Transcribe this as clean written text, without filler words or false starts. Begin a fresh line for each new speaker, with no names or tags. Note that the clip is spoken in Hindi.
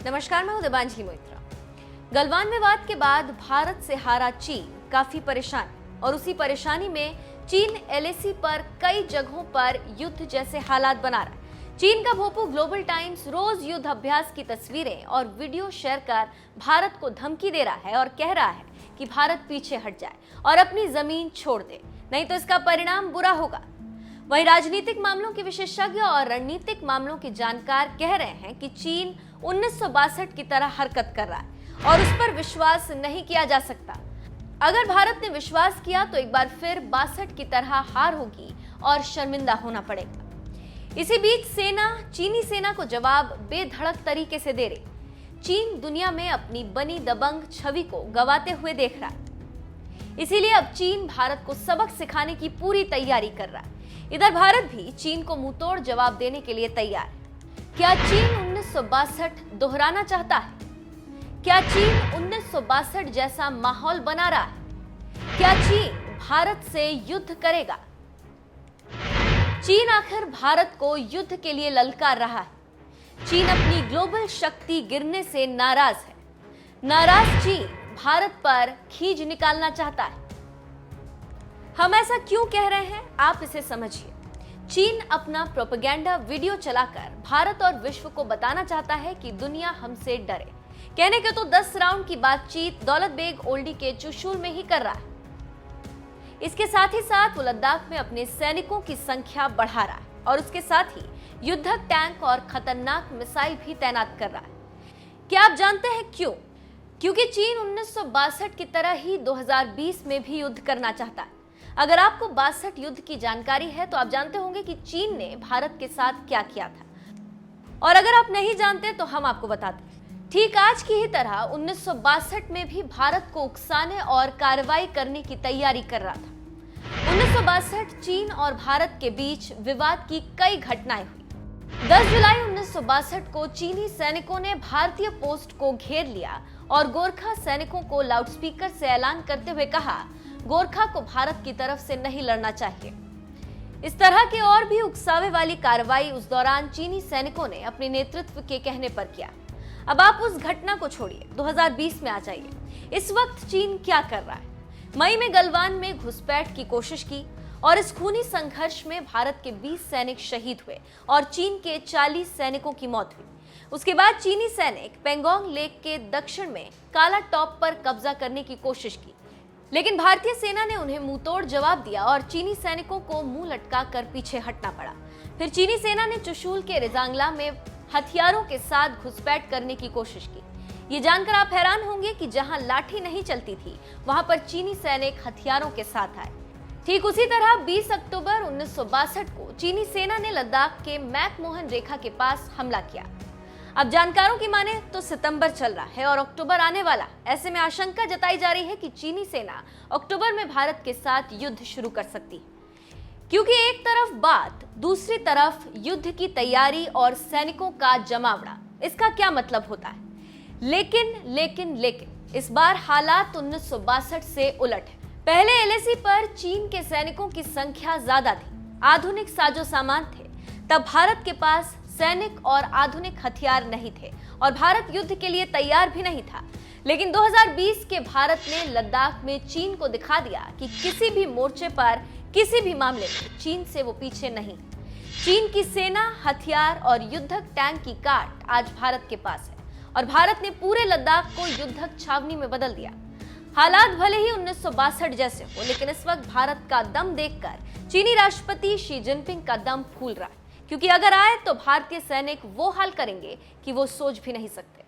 नमस्कार, मैं हूं दिबांजलि मोइत्रा। गलवान विवाद के बाद भारत से हारा चीन काफी परेशान और उसी परेशानी में चीन एलएसी पर कई जगहों पर युद्ध जैसे हालात बना रहा है। चीन का भोपू ग्लोबल टाइम्स रोज युद्ध अभ्यास की तस्वीरें और वीडियो शेयर कर भारत को धमकी दे रहा है और कह रहा है कि भारत पीछे हट जाए और अपनी जमीन छोड़ दे, नहीं तो इसका परिणाम बुरा होगा। वहीं राजनीतिक मामलों के विशेषज्ञ और रणनीतिक मामलों के जानकार कह रहे हैं कि चीन 1962 की तरह हरकत कर रहा है और उस पर विश्वास नहीं किया जा सकता। अगर भारत ने विश्वास किया तो एक बार फिर 62 की तरह हार होगी और शर्मिंदा होना पड़ेगा। इसी बीच चीनी सेना को जवाब बेधड़क तरीके से दे रही। चीन दुनिया में अपनी बनी दबंग छवि को गंवाते हुए देख रहा है, इसीलिए अब चीन भारत को सबक सिखाने की पूरी तैयारी कर रहा है। इधर भारत भी चीन को मुंहतोड़ जवाब देने के लिए तैयार है। क्या चीन 1962 दोहराना चाहता है? क्या चीन 1962 जैसा माहौल बना रहा है? क्या चीन भारत से युद्ध करेगा? चीन आखिर भारत को युद्ध के लिए ललकार रहा है। चीन अपनी ग्लोबल शक्ति गिरने से नाराज है। नाराज चीन भारत पर खींच निकालना चाहता है। हम ऐसा क्यों कह रहे हैं, आप इसे समझिए। चीन अपना प्रोपेगेंडा वीडियो चलाकर भारत और विश्व को बताना चाहता है कि दुनिया हमसे डरे। कहने के तो 10 राउंड की बातचीत दौलत बेग ओल्डी के चुशूल में ही कर रहा है। इसके साथ ही साथ वो लद्दाख में अपने सैनिकों की संख्या बढ़ा रहा है और उसके साथ ही युद्धक टैंक और खतरनाक मिसाइल भी तैनात कर रहा है। क्या आप जानते हैं क्यों? क्योंकि चीन 1962 की तरह ही 2020 में भी युद्ध करना चाहता है। अगर आपको 62 युद्ध की जानकारी है तो आप जानते होंगे कि चीन ने भारत के साथ क्या किया था, और अगर आप नहीं जानते तो हम आपको बताते हैं। ठीक आज की ही तरह 1962 में भी भारत को उकसाने और कार्रवाई करने की तैयारी कर रहा था। 1962 चीन और भारत के बीच विवाद की कई घटनाएं हुई। 10 जुलाई 1962 को चीनी सैनिकों ने भारतीय पोस्ट को घेर लिया और गोरखा सैनिकों को लाउडस्पीकर से ऐलान करते हुए कहा, गोरखा को भारत की तरफ से नहीं लड़ना चाहिए। इस तरह के और भी उकसावे वाली कार्रवाई उस दौरान चीनी सैनिकों ने अपने नेतृत्व के कहने पर किया। अब आप उस घटना को छोड़िए, 2020 में आ जाइए। इस वक्त चीन क्या कर रहा है? मई में गलवान में घुसपैठ की कोशिश की और इस खूनी संघर्ष में भारत के 20 सैनिक शहीद हुए और चीन के 40 सैनिकों की मौत हुई। उसके बाद चीनी सैनिक पेंगोंग लेक के दक्षिण में काला टॉप पर कब्जा करने की कोशिश की, लेकिन भारतीय सेना ने उन्हें मुंहतोड़ जवाब दिया और चीनी सैनिकों को मुंह लटका कर पीछे हटना पड़ा। फिर चीनी सेना ने चुशूल के रिजांगला में हथियारों के साथ घुसपैठ करने की कोशिश की। ये जानकर आप हैरान होंगे कि जहां लाठी नहीं चलती थी वहां पर चीनी सैनिक हथियारों के साथ आए। ठीक उसी तरह 20 अक्टूबर 1962 को चीनी सेना ने लद्दाख के मैकमोहन रेखा के पास हमला किया। अब जानकारों की माने तो सितंबर चल रहा है और अक्टूबर आने वाला। ऐसे में आशंका जताई जा रही है कि चीनी सेना अक्टूबर में भारत के साथ युद्ध शुरू कर सकती है, क्योंकि एक तरफ बात, दूसरी तरफ युद्ध की तैयारी और सैनिकों का जमावड़ा। इसका क्या मतलब होता है? लेकिन इस बार हालात 1962 से उलट है। पहले एलएसी पर चीन के सैनिकों की संख्या ज्यादा थी, आधुनिक साजो सामान थे। तब भारत के पास सैनिक और आधुनिक हथियार नहीं थे और भारत युद्ध के लिए तैयार भी नहीं था। लेकिन 2020 के भारत ने लद्दाख में चीन को दिखा दिया कि किसी भी मोर्चे पर, किसी भी मामले में चीन से वो पीछे नहीं। चीन की सेना, हथियार और युद्धक टैंक की काट आज भारत के पास है और भारत ने पूरे लद्दाख को युद्धक छावनी में बदल दिया। हालात भले ही 1962 जैसे हो, लेकिन इस वक्त भारत का दम देखकर चीनी राष्ट्रपति शी जिनपिंग का दम फूल रहा है, क्योंकि अगर आए तो भारतीय सैनिक वो हाल करेंगे कि वो सोच भी नहीं सकते।